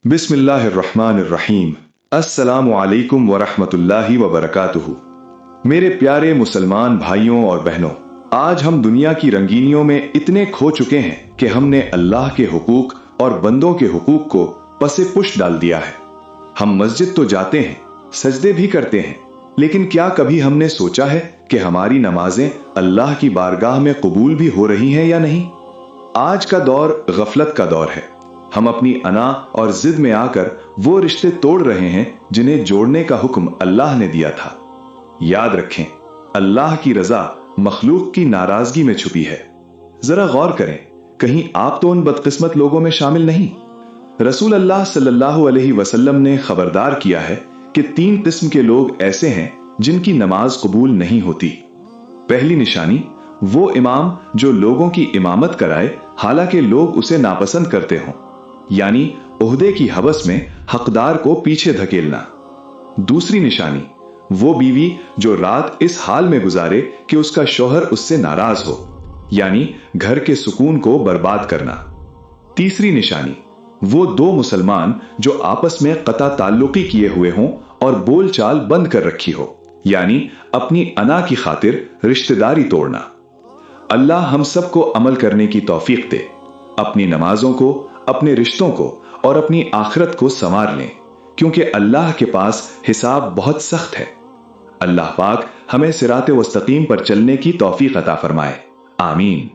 बिस्मिल्लाहिर्रहमानिर्रहीम। अस्सलामु अलैकुम वरहमतुल्लाहि वबरकातुहू। मेरे प्यारे मुसलमान भाइयों और बहनों, आज हम दुनिया की रंगीनियों में इतने खो चुके हैं कि हमने अल्लाह के हुकूक और बंदों के हुकूक को पसे पुश डाल दिया है। हम मस्जिद तो जाते हैं, सजदे भी करते हैं, लेकिन क्या कभी हमने सोचा है कि हमारी नमाजें अल्लाह की बारगाह में कबूल भी हो रही हैं या नहीं? आज का दौर गफलत का दौर है। हम अपनी अना और जिद में आकर वो रिश्ते तोड़ रहे हैं जिन्हें जोड़ने का हुक्म अल्लाह ने दिया था। याद रखें, अल्लाह की रजा मखलूक की नाराजगी में छुपी है। जरा गौर करें, कहीं आप तो उन बदकिस्मत लोगों में शामिल नहीं? रसूल अल्लाह सल्लल्लाहु अलैहि वसल्लम ने खबरदार किया है कि 3 किस्म के लोग ऐसे हैं जिनकी नमाज कबूल नहीं होती। पहली निशानी, वो इमाम जो लोगों की इमामत कराए हालांकि लोग उसे नापसंद करते हों, यानी ओहदे की हवस में हकदार को पीछे धकेलना। दूसरी निशानी, वो बीवी जो रात इस हाल में गुजारे कि उसका शौहर उससे नाराज हो, यानी घर के सुकून को बर्बाद करना। तीसरी निशानी, वो 2 मुसलमान जो आपस में कता ताल्लुकी किए हुए हों और बोलचाल बंद कर रखी हो, यानी अपनी अना की खातिर रिश्तेदारी तोड़ना। अल्लाह हम सबको अमल करने की तौफीक दे, अपनी नमाजों को, अपने रिश्तों को और अपनी आखिरत को संवार लें, क्योंकि अल्लाह के पास हिसाब बहुत सख्त है। अल्लाह पाक हमें सिराते मुस्तकीम पर चलने की तौफीक अता फरमाए। आमीन।